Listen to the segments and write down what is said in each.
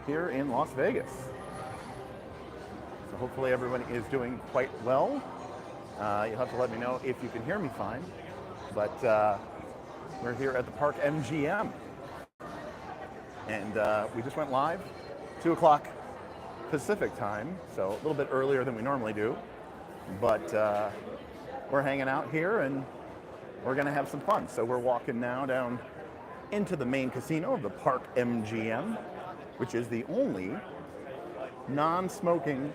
here in Las Vegas. So hopefully everyone is doing quite well. You'll have to let me know if you can hear me fine. But we're here at the Park MGM. And we just went live, 2 o'clock Pacific time, so a little bit earlier than we normally do. But we're hanging out here and we're gonna have some fun. So we're walking now down into the main casino of the Park MGM, which is the only non-smoking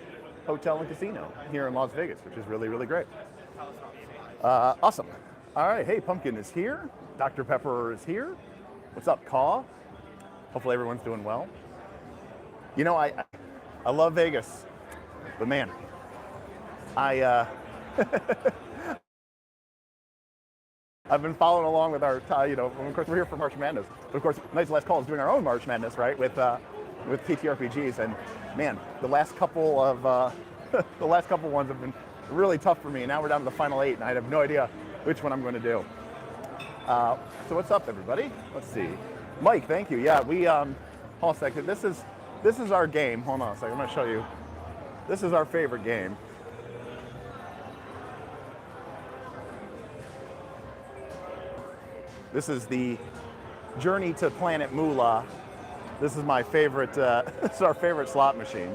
hotel and casino here in Las Vegas, which is really, really great. Awesome. All right, hey, Pumpkin is here. Dr. Pepper is here. What's up, Caw? Hopefully everyone's doing well. You know, I love Vegas, but man, I've been following along with our, of course we're here for March Madness, but of course Night's Last Call is doing our own March Madness, right, with TTRPGs, and man, the last couple of ones have been really tough for me. Now we're down to the final 8, and I have no idea which one I'm going to do. So what's up, everybody? Let's see. Mike, thank you. Yeah, we hold on a second. This is our game. Hold on a second. I'm going to show you. This is our favorite game. This is the Journey to Planet Moolah. This is my favorite, this is our favorite slot machine.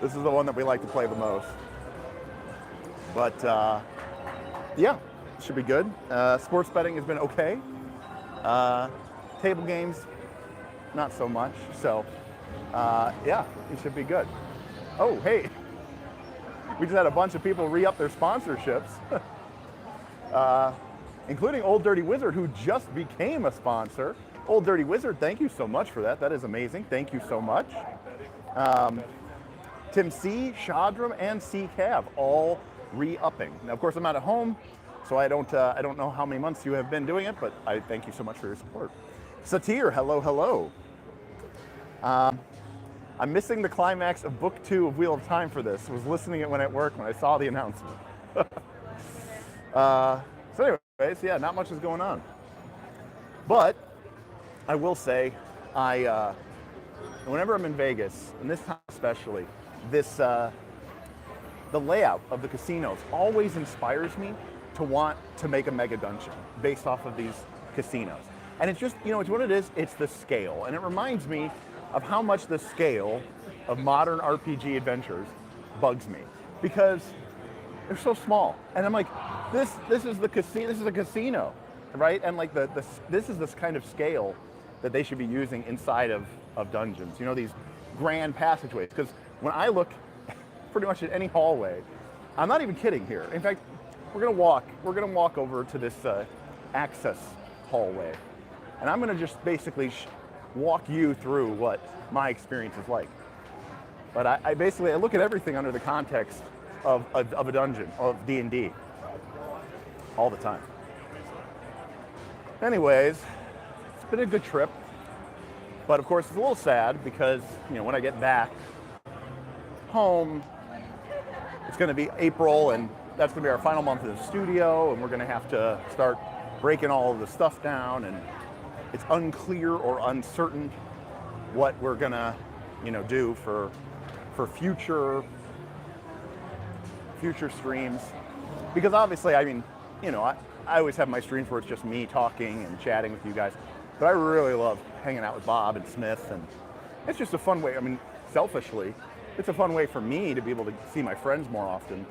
This is the one that we like to play the most. But yeah, it should be good. Sports betting has been okay. Table games, not so much. So yeah, it should be good. Oh, hey. We just had a bunch of people re-up their sponsorships, including Old Dirty Wizard, who just became a sponsor. Old Dirty Wizard, thank you so much for that. That is amazing. Thank you so much. Tim C, Shadram, and C Cav, all re-upping. Now, of course, I'm not at home, so I don't know how many months you have been doing it, but I thank you so much for your support. Satir, hello, hello. I'm missing the climax of book 2 of Wheel of Time for this. Was listening it when at work when I saw the announcement. So anyways, yeah, not much is going on. But I will say, whenever I'm in Vegas, and this time especially, the layout of the casinos always inspires me to want to make a mega dungeon based off of these casinos. And it's just, it's what it is, it's the scale. And it reminds me of how much the scale of modern RPG adventures bugs me, because they're so small. And I'm like, this is the casino. This is a casino, right? And like this is this kind of scale that they should be using inside of dungeons. These grand passageways. Because when I look pretty much at any hallway, I'm not even kidding here. In fact, we're gonna walk over to this access hallway, and I'm gonna just basically walk you through what my experience is like. But I basically look at everything under the context of a dungeon, of D&D, all the time. Anyways, it's been a good trip, but of course it's a little sad because when I get back home, it's going to be April, and that's going to be our final month of the studio, and we're going to have to start breaking all of the stuff down, and it's unclear or uncertain what we're gonna, do for future streams. Because obviously, I always have my streams where it's just me talking and chatting with you guys. But I really love hanging out with Bob and Smith, and it's just a fun way. Selfishly, it's a fun way for me to be able to see my friends more often.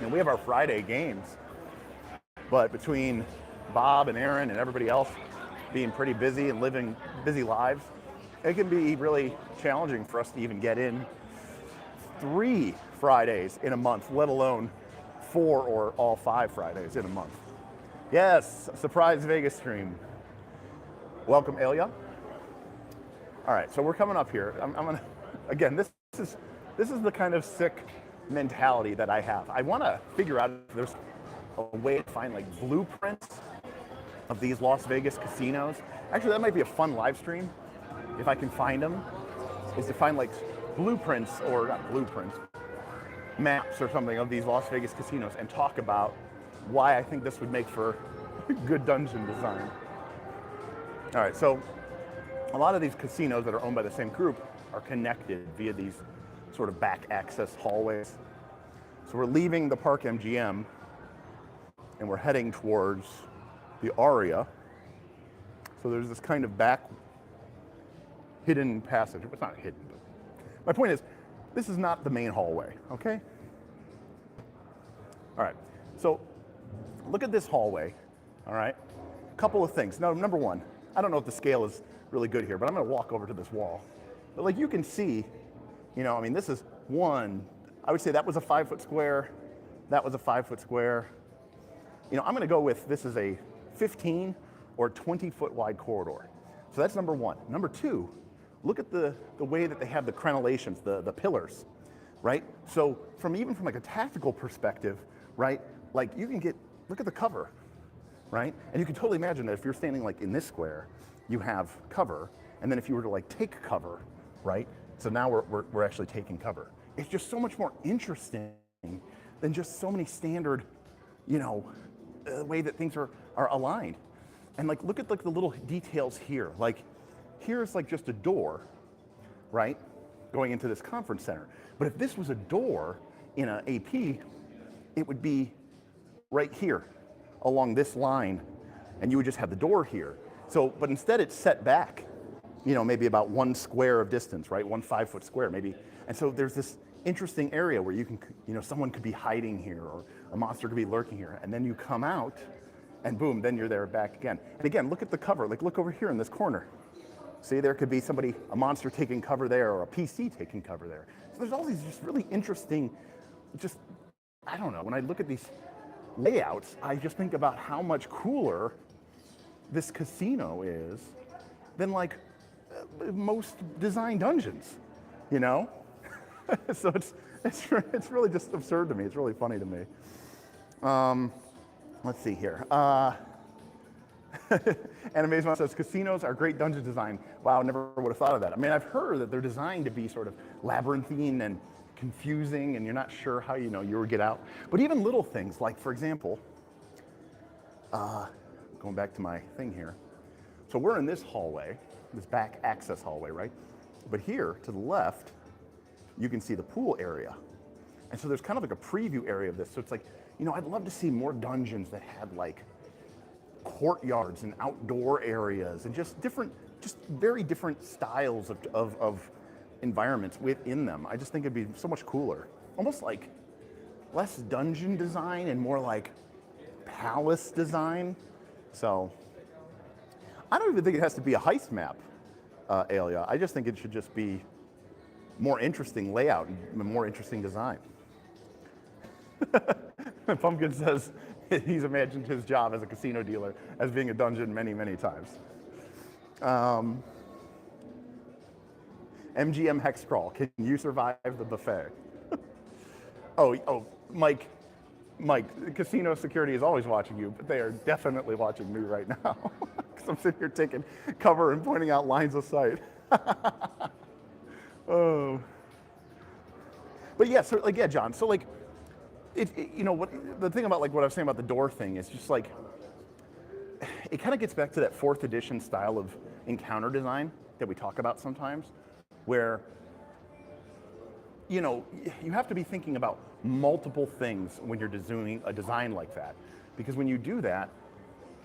We have our Friday games, but between Bob and Aaron and everybody else being pretty busy and living busy lives, it can be really challenging for us to even get in 3 Fridays in a month, let alone 4 or all 5 Fridays in a month. Yes, surprise Vegas stream. Welcome, Elia. All right, so we're coming up here. I'm gonna, again, this is the kind of sick mentality that I have. I want to figure out if there's a way to find like blueprints of these Las Vegas casinos. Actually, that might be a fun live stream, if I can find them, is to find like blueprints, or not blueprints, maps or something of these Las Vegas casinos and talk about why I think this would make for good dungeon design. All right, so a lot of these casinos that are owned by the same group are connected via these sort of back access hallways. So we're leaving the Park MGM and we're heading towards the Aria. So there's this kind of back hidden passage. It's not hidden, but my point is, this is not the main hallway, okay? All right, so look at this hallway, all right? A couple of things. Now, number one, I don't know if the scale is really good here, but I'm gonna walk over to this wall. But like you can see, you know, I mean, this is one, I would say that was a 5 foot square, that was a 5 foot square. You know, I'm gonna go with this is a 15 or 20 foot wide corridor. So that's number one. Number two, look at the way that they have the crenellations, the pillars, right? So even from like a tactical perspective, right? Like you can look at the cover, right? And you can totally imagine that if you're standing like in this square, you have cover, and then if you were to like take cover, right? So now we're actually taking cover. It's just so much more interesting than just so many standard, you know, way that things are aligned. And like, look at like the little details here. Like, here's like just a door, right? Going into this conference center. But if this was a door in an AP, it would be right here along this line, and you would just have the door here. So, but instead it's set back, you know, maybe about 1 square of distance, right? 1 5 foot square maybe. And so there's this interesting area where you can, you know, someone could be hiding here or a monster could be lurking here. And then you come out and boom, then you're there back again. And again, look at the cover, like look over here in this corner. See, there could be somebody, a monster taking cover there or a PC taking cover there. So there's all these just really interesting, just, I don't know, when I look at these layouts, I just think about how much cooler this casino is than like most design dungeons, you know? So it's really just absurd to me. It's really funny to me. Let's see here. Animazemon says, casinos are great dungeon design. Wow, never would have thought of that. I mean, I've heard that they're designed to be sort of labyrinthine and confusing, and you're not sure how, you know, you would get out. But even little things, like for example, going back to my thing here. So we're in this hallway, this back access hallway, right? But here to the left, you can see the pool area. And so there's kind of like a preview area of this. So it's like, you know, I'd love to see more dungeons that had like courtyards and outdoor areas and just very different styles of environments within them. I just think it'd be so much cooler. Almost like less dungeon design and more like palace design. So I don't even think it has to be a heist map, Alia. I just think it should just be more interesting layout and more interesting design. Pumpkin says he's imagined his job as a casino dealer as being a dungeon many, many times. MGM Hex Crawl, can you survive the buffet? oh, Mike, casino security is always watching you, but they are definitely watching me right now. Because I'm sitting here taking cover and pointing out lines of sight. Oh. But yeah, so like, yeah, John, so like, you know, the thing about like what I was saying about the door thing is just like, it kind of gets back to that 4th edition style of encounter design that we talk about sometimes, where, you know, you have to be thinking about multiple things when you're doing a design like that. Because when you do that,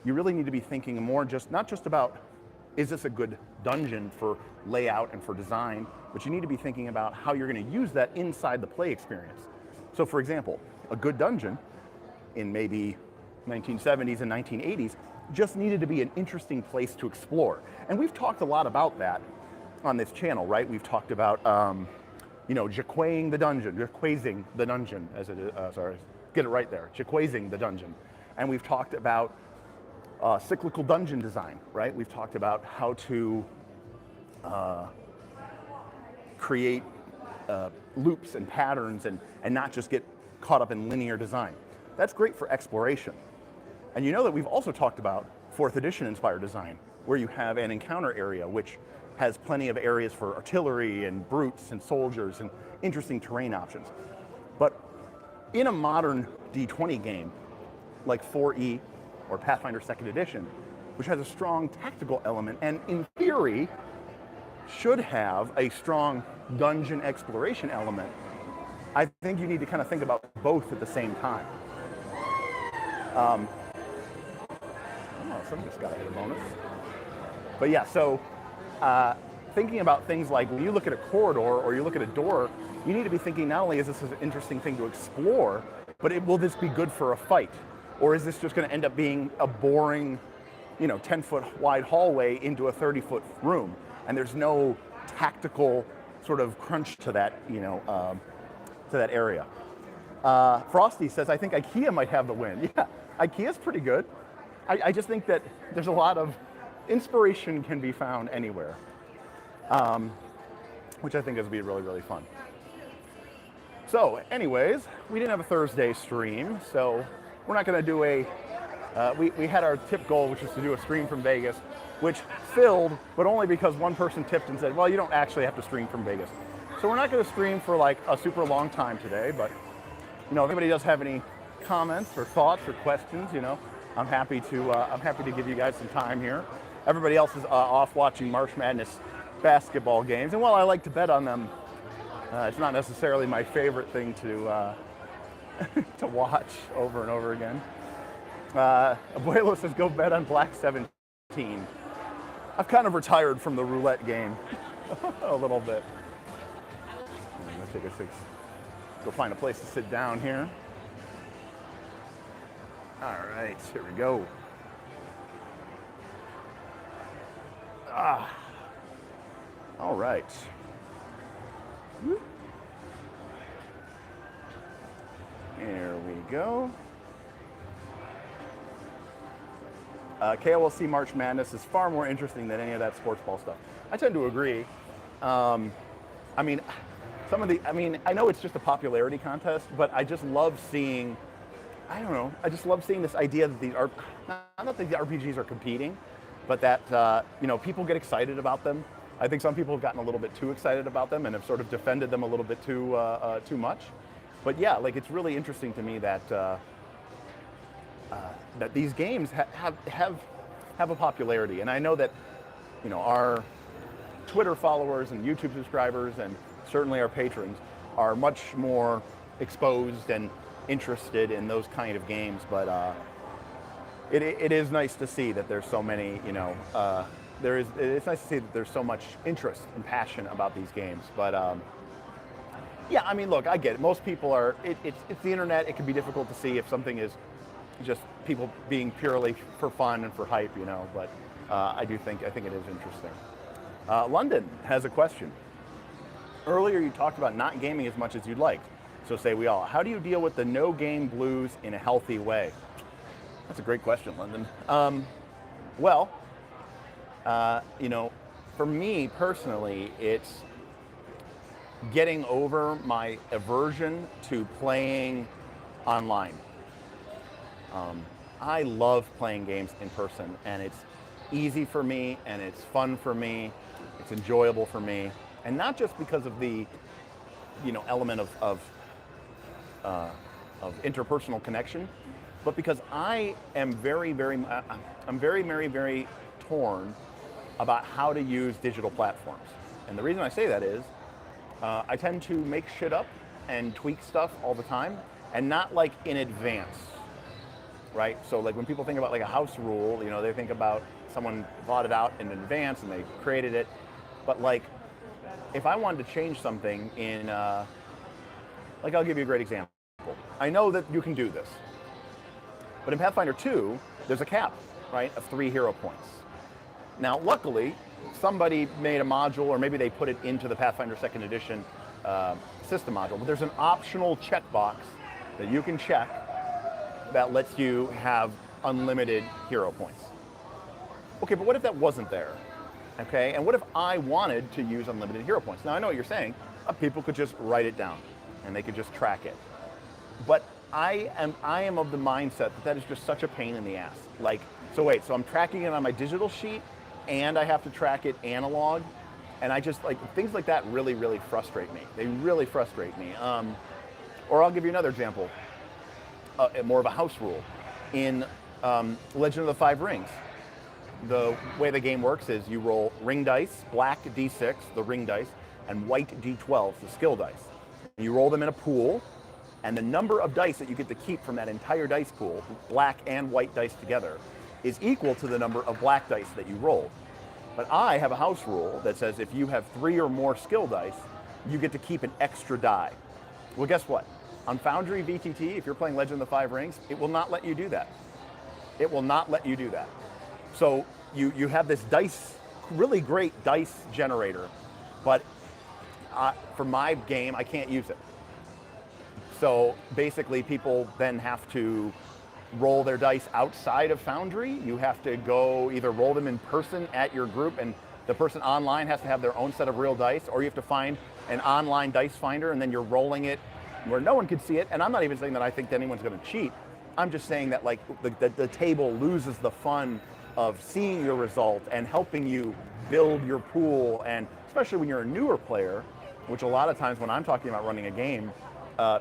you really need to be thinking more not just about, is this a good dungeon for layout and for design, but you need to be thinking about how you're going to use that inside the play experience. So for example, a good dungeon in maybe 1970s and 1980s just needed to be an interesting place to explore. And we've talked a lot about that on this channel, right? We've talked about, you know, jaquaising the dungeon, as it is, sorry, get it right there, jaquaising the dungeon. And we've talked about cyclical dungeon design, right? We've talked about how to create loops and patterns and not just get caught up in linear design. That's great for exploration. And you know that we've also talked about 4th edition inspired design, where you have an encounter area which has plenty of areas for artillery and brutes and soldiers and interesting terrain options. But in a modern D20 game, like 4E or Pathfinder 2nd edition, which has a strong tactical element, and in theory, should have a strong dungeon exploration element, I think you need to kind of think about both at the same time. Oh, some just got a bonus. But yeah, so thinking about things like when you look at a corridor or you look at a door, you need to be thinking not only is this an interesting thing to explore, but will this be good for a fight? Or is this just going to end up being a boring, 10-foot wide hallway into a 30-foot room? And there's no tactical sort of crunch to that, to that area. Frosty says, I think IKEA might have the win. Yeah, IKEA's pretty good. I just think that there's a lot of inspiration can be found anywhere, which I think is going to be really, really fun. So anyways, we didn't have a Thursday stream, so we're not going to do we had our tip goal, which was to do a stream from Vegas, which filled, but only because one person tipped and said, well, you don't actually have to stream from Vegas. So we're not going to stream for like a super long time today, but if anybody does have any comments or thoughts or questions, I'm happy to give you guys some time here. Everybody else is off watching March Madness basketball games, and while I like to bet on them, it's not necessarily my favorite thing to to watch over and over again. Abuelo says, go bet on Black 17. I've kind of retired from the roulette game a little bit. I'm gonna go find a place to sit down here. All right, here we go. All right. Here we go. KOLC March Madness is far more interesting than any of that sports ball stuff. I tend to agree. I know it's just a popularity contest, but I just love seeing, I just love seeing this idea that not that the RPGs are competing, but that, people get excited about them. I think some people have gotten a little bit too excited about them and have sort of defended them a little bit too much. But yeah, it's really interesting to me that that these games have a popularity. And I know that, our Twitter followers and YouTube subscribers and certainly our patrons are much more exposed and interested in those kind of games. But it is nice to see that there's so many, it's nice to see that there's so much interest and passion about these games. But yeah, look, I get it. Most people are, it's the internet. It can be difficult to see if something is just people being purely for fun and for hype, but I think it is interesting. London has a question. Earlier you talked about not gaming as much as you'd like. So say we all. How do you deal with the no game blues in a healthy way? That's a great question, London. For me personally, it's getting over my aversion to playing online. I love playing games in person, and it's easy for me, and it's fun for me, it's enjoyable for me, and not just because of the, element of interpersonal connection, but because I am very, very torn about how to use digital platforms. And the reason I say that is, I tend to make shit up and tweak stuff all the time, and not in advance, right? So when people think about a house rule, they think about someone thought it out in advance and they created it. But if I wanted to change something in, I'll give you a great example. I know that you can do this, but in Pathfinder 2, there's a cap, right, of 3 hero points. Now, luckily, somebody made a module, or maybe they put it into the Pathfinder 2nd Edition system module, but there's an optional checkbox that you can check that lets you have unlimited hero points. Okay, but what if that wasn't there? Okay, and what if I wanted to use unlimited hero points? Now, I know what you're saying. People could just write it down, and they could just track it. But I am of the mindset that is just such a pain in the ass. So I'm tracking it on my digital sheet, and I have to track it analog, and I just things like that really, really frustrate me. They really frustrate me. Or I'll give you another example, more of a house rule. In Legend of the Five Rings, the way the game works is you roll ring dice, black d6, the ring dice, and white d12, the skill dice. And you roll them in a pool, and the number of dice that you get to keep from that entire dice pool, black and white dice together, is equal to the number of black dice that you rolled. But I have a house rule that says if you have 3 or more skill dice, you get to keep an extra die. Well, guess what? On Foundry VTT, if you're playing Legend of the Five Rings, it will not let you do that. It will not let you do that. So you have this dice, really great dice generator, but for my game, I can't use it. So basically people then have to roll their dice outside of Foundry. You have to go either roll them in person at your group, and the person online has to have their own set of real dice, or you have to find an online dice finder and then you're rolling it where no one can see it. And I'm not even saying that I think that anyone's going to cheat. I'm just saying that like the table loses the fun of seeing your result and helping you build your pool, and especially when you're a newer player, which a lot of times when I'm talking about running a game,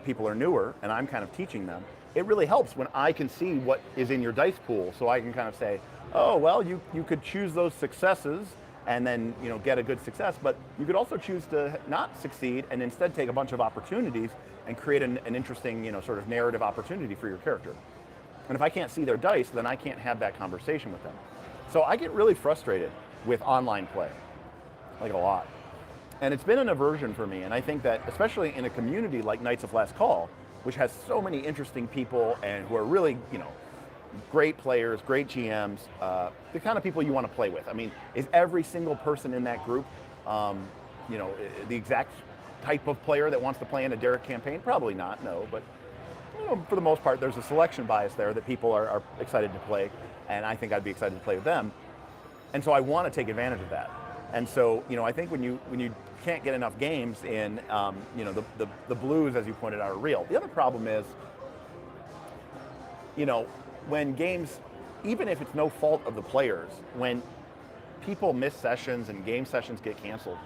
people are newer and I'm kind of teaching them. It really helps when I can see what is in your dice pool, so I can kind of say, oh, well, you could choose those successes and then get a good success, but you could also choose to not succeed and instead take a bunch of opportunities and create an interesting sort of narrative opportunity for your character. And if I can't see their dice, then I can't have that conversation with them. So I get really frustrated with online play, like a lot. And it's been an aversion for me, and I think that especially in a community like Knights of Last Call, which has so many interesting people and who are really, great players, great GMs, the kind of people you want to play with. I mean, is every single person in that group, the exact type of player that wants to play in a Derek campaign? Probably not, no, but for the most part, there's a selection bias there that people are excited to play, and I think I'd be excited to play with them. And so I want to take advantage of that. And so, I think when you can't get enough games in, the blues, as you pointed out, are real. The other problem is, when games, even if it's no fault of the players, when people miss sessions and game sessions get canceled,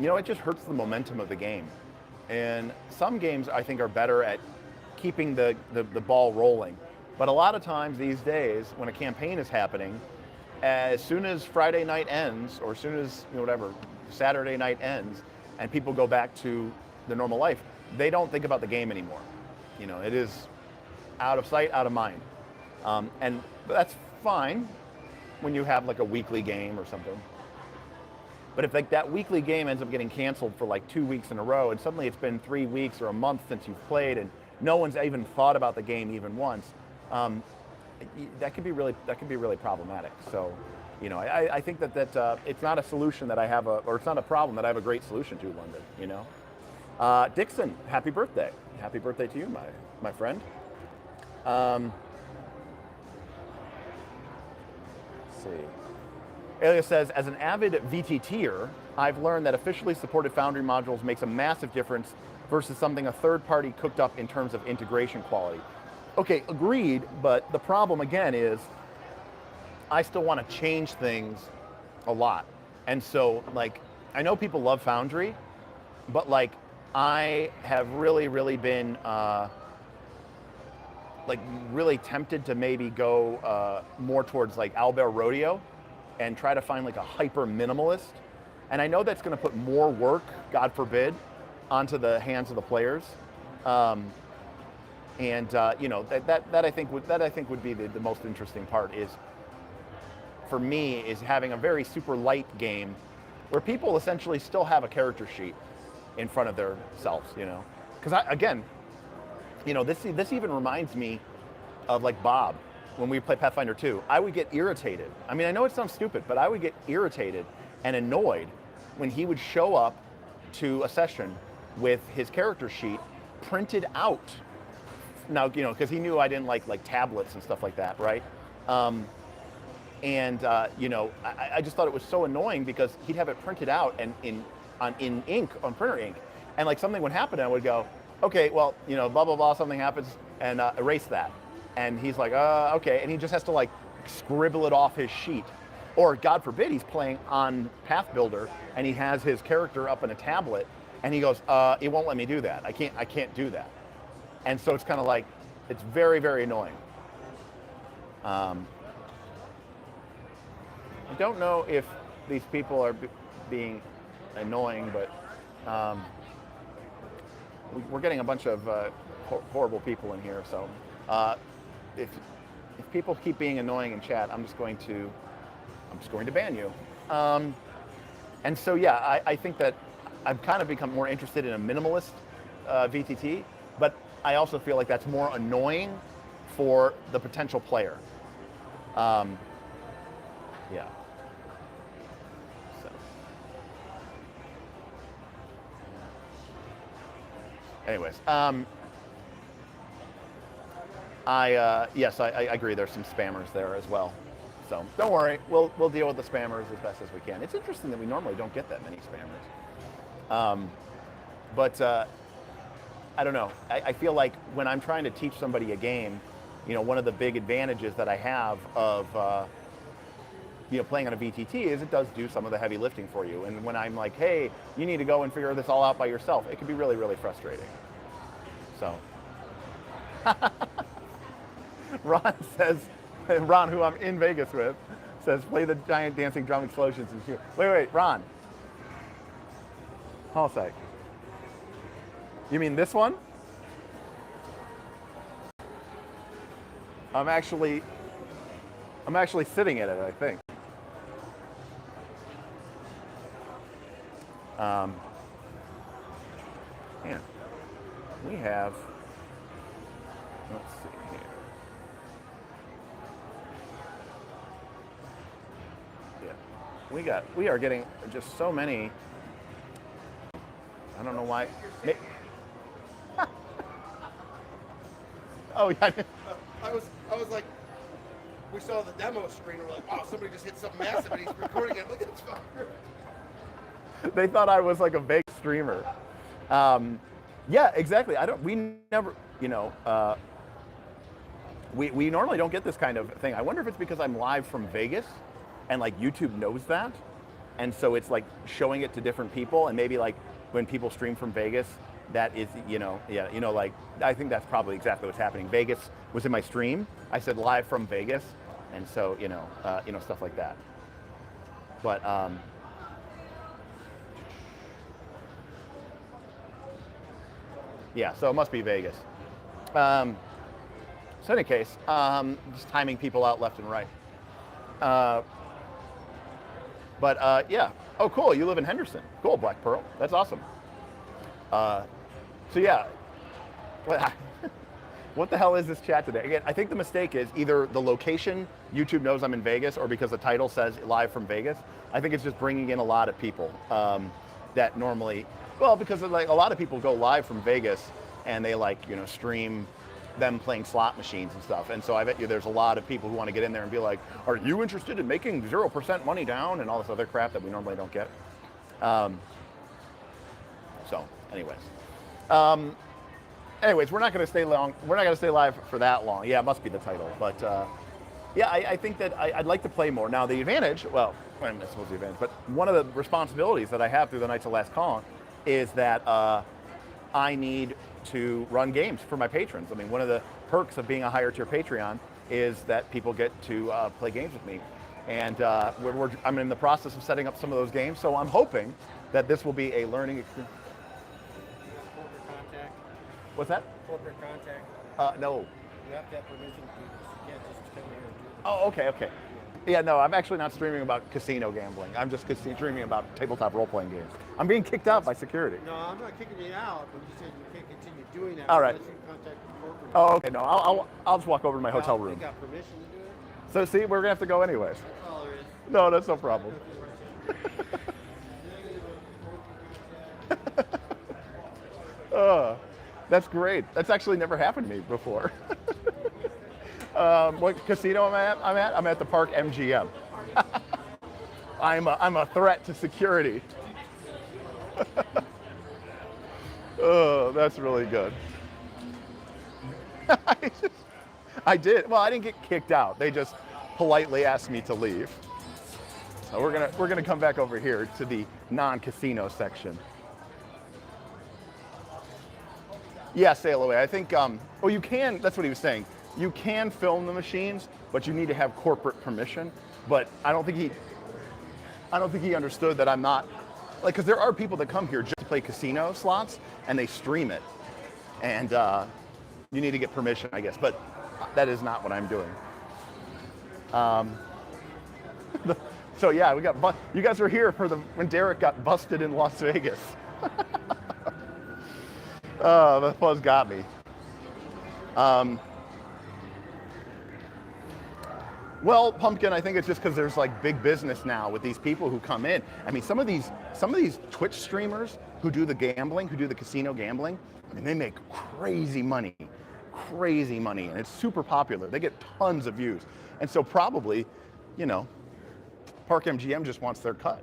it just hurts the momentum of the game. And some games, I think, are better at keeping the ball rolling. But a lot of times these days, when a campaign is happening, as soon as Friday night ends, or as soon as Saturday night ends, and people go back to their normal life, they don't think about the game anymore. It is out of sight, out of mind. And that's fine when you have like a weekly game or something. But if like that weekly game ends up getting canceled for like 2 weeks in a row, and suddenly it's been 3 weeks or a month since you've played, and no one's even thought about the game even once, that could be really problematic. So, I think that it's not a solution that I have or it's not a problem that I have a great solution to, London. Dixon, happy birthday! Happy birthday to you, my friend. Let's see. Elias says, as an avid VTTer, I've learned that officially supported Foundry modules makes a massive difference versus something a third party cooked up in terms of integration quality. Okay, agreed, but the problem again is I still want to change things a lot. And so I know people love Foundry, but I have really, really been really tempted to maybe go more towards Owlbear Rodeo and try to find a hyper minimalist. And I know that's going to put more work, God forbid, onto the hands of the players. That I think would be the most interesting part is, for me, is having a very super light game where people essentially still have a character sheet in front of themselves, Because this even reminds me of Bob when we play Pathfinder 2. I would get irritated. I mean, I know it sounds stupid, but I would get irritated and annoyed when he would show up to a session with his character sheet printed out. Now, because he knew I didn't like tablets and stuff like that, right? I just thought it was so annoying because he'd have it printed out and in ink, on printer ink, and something would happen and I would go, okay, well, blah, blah, blah, something happens, and erase that. And he's like, okay, and he just has to scribble it off his sheet. Or God forbid, he's playing on Path Builder and he has his character up in a tablet and he goes, it won't let me do that. I can't do that. And so it's kind of it's very, very annoying. I don't know if these people are being annoying, but we're getting a bunch of horrible people in here. So if people keep being annoying in chat, I'm just going to ban you. And so yeah, I think that I've kind of become more interested in a minimalist VTT, but I also feel like that's more annoying for the potential player. Yeah. So. Anyways, yes, I agree. There's some spammers there as well. So don't worry, we'll deal with the spammers as best as we can. It's interesting that we normally don't get that many spammers. But I don't know. I feel like when I'm trying to teach somebody a game, one of the big advantages that I have of playing on a VTT is it does do some of the heavy lifting for you. And when I'm like, hey, you need to go and figure this all out by yourself, it can be really, really frustrating. So. Ron, who I'm in Vegas with, says, play the giant dancing drum explosions and shoot. Wait, Ron. Hold on a sec. You mean this one? I'm actually sitting in it, I think. Yeah. We have, let's see here. Yeah. We are getting just so many. I don't know why. Oh yeah. I was like, we saw the demo screen. We're like, wow, somebody just hit something massive and he's recording it. Look at this fucker. They thought I was like a big streamer. Yeah, exactly. We never, we normally don't get this kind of thing. I wonder if it's because I'm live from Vegas and like YouTube knows that. And so it's like showing it to different people, and maybe like when people stream from Vegas, that is, like, I think that's probably exactly what's happening. Vegas was in my stream. I said live from Vegas, and so, stuff like that. But, yeah, so it must be Vegas. So in any case, just timing people out left and right. Yeah. Oh, cool. You live in Henderson. Cool, Black Pearl. That's awesome. So yeah. What the hell is this chat today? Again, I think the mistake is either the location, YouTube knows I'm in Vegas, or because the title says live from Vegas. I think it's just bringing in a lot of people that normally, because like a lot of people go live from Vegas and they stream them playing slot machines and stuff. And so I bet you there's a lot of people who want to get in there and be like, are you interested in making 0% money down and all this other crap that we normally don't get? So anyways, we're not going to stay long. We're not going to stay live for that long. Yeah, it must be the title. But yeah, I think that I'd like to play more. Now the advantage, I suppose the advantage, but one of the responsibilities that I have through the Knights of Last Call is that I need to run games for my patrons. I mean, one of the perks of being a higher tier Patreon is that people get to play games with me. And I'm in the process of setting up some of those games, so I'm hoping that this will be a learning experience. Corporate contact. What's that? Corporate contact. No. You have to have permission to do this. You can't just come here and do this. Oh, okay. Yeah, no, I'm actually not streaming about casino gambling. I'm just streaming about tabletop role-playing games. I'm being kicked out by security. No, I'm not kicking you out, but you said you can't continue doing that. All right. Unless you contact the corporate. Oh, okay, no, I'll just walk over to my hotel room. You got permission to do it? So see, we're gonna have to go anyways. That's all there is. No, that's no problem. That's great. That's actually never happened to me before. What casino am I at? I'm at the Park MGM. I'm a threat to security. Oh, that's really good. I did. Well, I didn't get kicked out. They just politely asked me to leave. So we're gonna come back over here to the non-casino section. Yeah, sail away. I think. You can. That's what he was saying. You can film the machines, but you need to have corporate permission. But I don't think I don't think he understood that I'm not, like, because there are people that come here just to play casino slots, and they stream it. And you need to get permission, I guess, but that is not what I'm doing. So yeah, you guys were here for when Derek got busted in Las Vegas. Oh, the fuzz got me. Well, Pumpkin, I think it's just because there's like big business now with these people who come in. I mean, some of these Twitch streamers who do the gambling, who do the casino gambling, I mean, they make crazy money, and it's super popular. They get tons of views. And so probably, you know, Park MGM just wants their cut.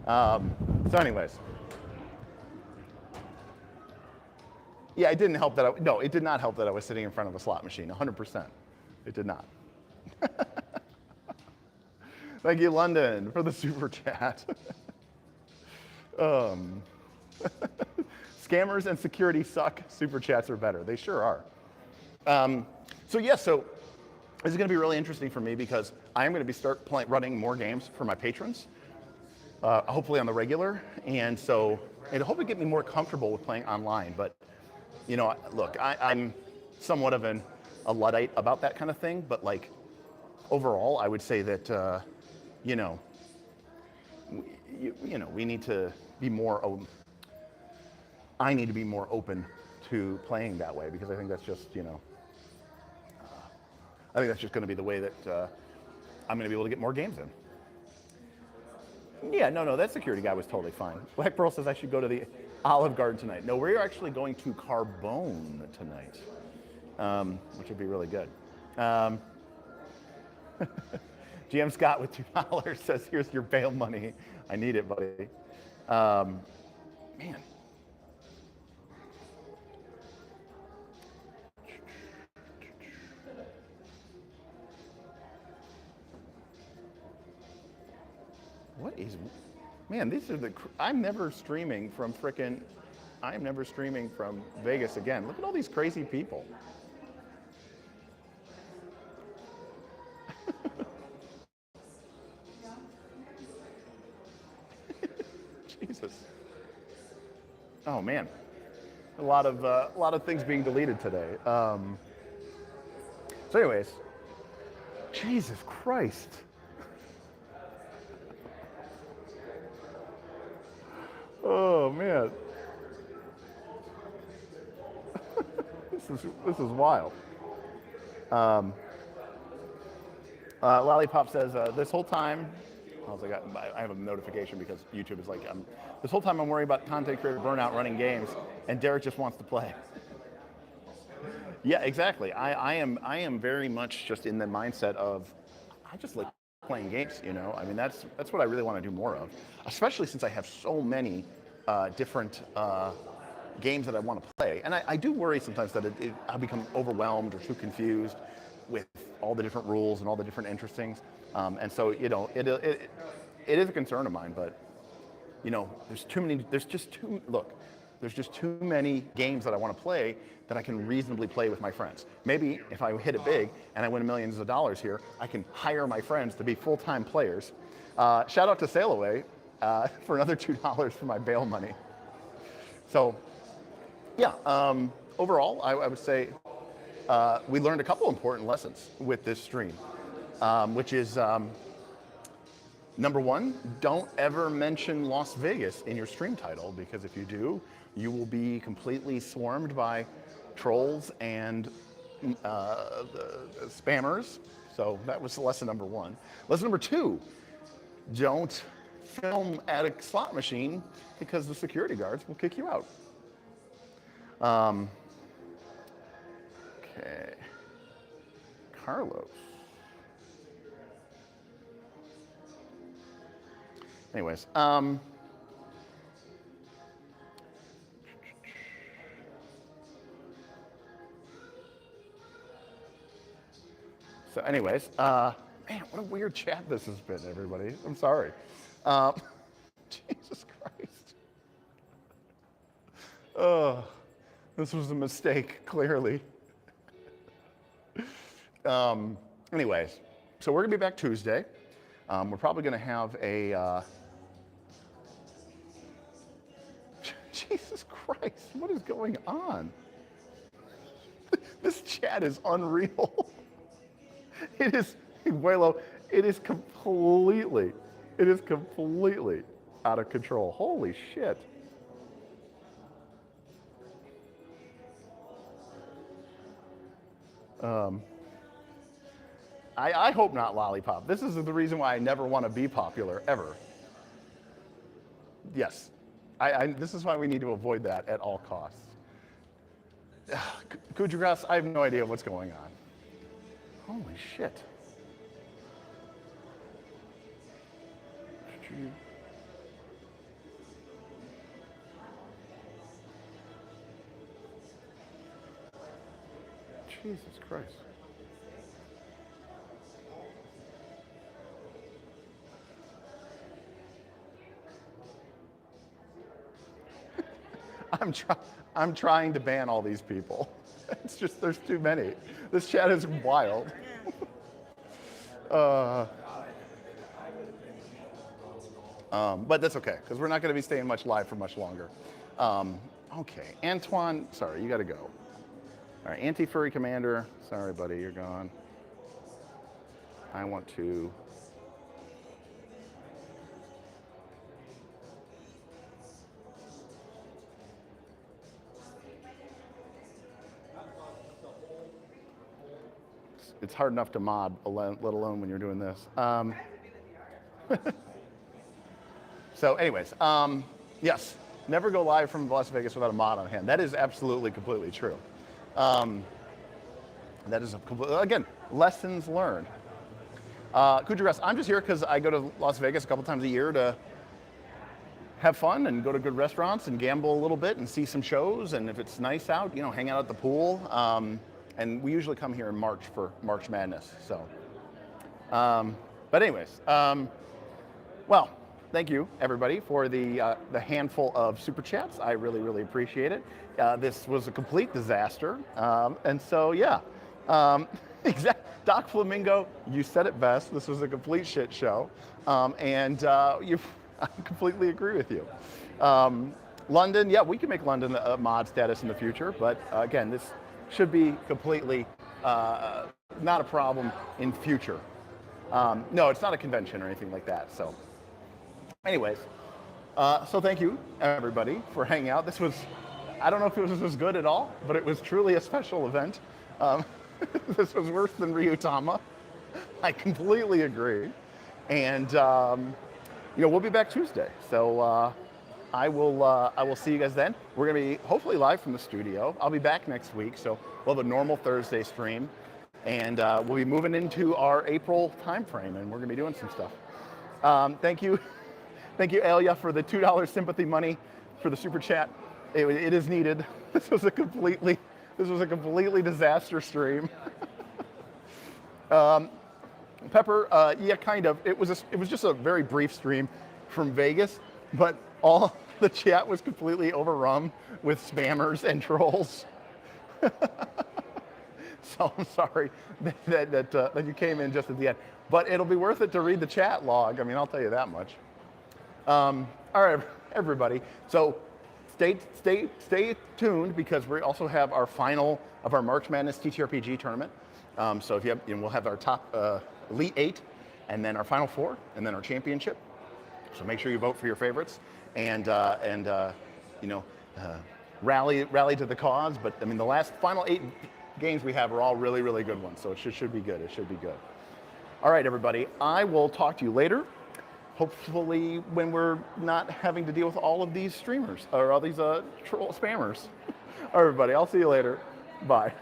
So anyways. Yeah, it didn't help that it did not help that I was sitting in front of a slot machine, 100%. It did not. Thank you, London, for the super chat. Scammers and security suck. Super chats are better. They sure are. So this is going to be really interesting for me because I am going to be running more games for my patrons, hopefully on the regular, and so it'll hopefully get me more comfortable with playing online. But you know, look, I'm somewhat of a Luddite about that kind of thing, but like overall, I would say that you know, we need to be more. I need to be more open to playing that way because I think that's just I think that's just going to be the way that I'm going to be able to get more games in. Yeah, no, that security guy was totally fine. Black Pearl says I should go to the Olive Garden tonight. No, we're actually going to Carbone tonight, which would be really good. GM Scott with $2 says, here's your bail money. I need it, buddy. Man. What is, man, these are I'm never streaming from Vegas again. Look at all these crazy people. Jesus. Oh man, a lot of things being deleted today. So anyways, Jesus Christ. Oh man, this is wild. Lollipop says this whole time. I have a notification because YouTube is like, this whole time I'm worrying about content creator burnout running games, and Derek just wants to play. Yeah, exactly. I am very much just in the mindset of I just like playing games, you know. I mean, that's what I really want to do more of, especially since I have so many different games that I want to play. And I do worry sometimes that I become overwhelmed or too confused with all the different rules and all the different interesting. And so, you know, it is a concern of mine, but you know, there's just too many games that I want to play that I can reasonably play with my friends. Maybe if I hit it big and I win millions of dollars here, I can hire my friends to be full-time players. Shout out to Sailaway for another $2 for my bail money. So, yeah, overall, I would say we learned a couple important lessons with this stream, which is number one, don't ever mention Las Vegas in your stream title, because if you do, you will be completely swarmed by trolls and spammers. So that was lesson number one. Lesson number two, don't film at a slot machine because the security guards will kick you out. Okay. Carlos. Anyways, so anyways, man, what a weird chat this has been, everybody. I'm sorry. Jesus Christ. Oh, this was a mistake, clearly. Anyways, so we're gonna be back Tuesday. We're probably gonna have a, Jesus Christ, what is going on? This chat is unreal. It is, Vuelo, it is completely out of control. Holy shit. I hope not Lollipop. This is the reason why I never want to be popular, ever. Yes. This is why we need to avoid that at all costs. Kujagras, I have no idea what's going on. Holy shit. Jesus Christ. I'm trying to ban all these people. It's just, there's too many. This chat is wild. But that's okay, because we're not going to be staying much live for much longer. Okay, Antoine, sorry, you got to go. All right, Anti-Furry Commander, sorry, buddy, you're gone. I want to... It's hard enough to mod, let alone when you're doing this. So anyways, yes, never go live from Las Vegas without a mod on hand. That is absolutely, completely true. That is, again, lessons learned. Kujagras, I'm just here because I go to Las Vegas a couple times a year to have fun and go to good restaurants and gamble a little bit and see some shows. And if it's nice out, you know, hang out at the pool. And we usually come here in March for March Madness. So, but anyways, well, thank you everybody for the handful of super chats. I really, really appreciate it. This was a complete disaster, and so yeah, Doc Flamingo, you said it best. This was a complete shit show, and I completely agree with you. London, yeah, we can make London a mod status in the future, but again, this should be completely not a problem in future. No, it's not a convention or anything like that. So anyways, so thank you everybody for hanging out. This was, I don't know if it was good at all, but it was truly a special event. This was worse than Ryutama. I completely agree. And you know, we'll be back Tuesday. So I will see you guys then. We're gonna be hopefully live from the studio. I'll be back next week, so we'll have a normal Thursday stream, and we'll be moving into our April timeframe, and we're gonna be doing some stuff. Thank you, Elia, for the $2 sympathy money for the super chat. It is needed. This was a completely disaster stream. Pepper, yeah, kind of. It was just a very brief stream from Vegas, but all the chat was completely overrun with spammers and trolls. So I'm sorry that you came in just at the end, but it'll be worth it to read the chat log. I mean, I'll tell you that much. All right, everybody. So stay tuned, because we also have our final of our March Madness TTRPG tournament. So if you have, you know, we'll have our top Elite 8, and then our Final 4, and then our championship. So make sure you vote for your favorites, and you know, rally to the cause. But I mean, the last final 8 games we have are all really, really good ones. So it should be good. It should be good. All right, everybody. I will talk to you later. Hopefully, when we're not having to deal with all of these streamers or all these troll spammers. All right, everybody. I'll see you later. Bye.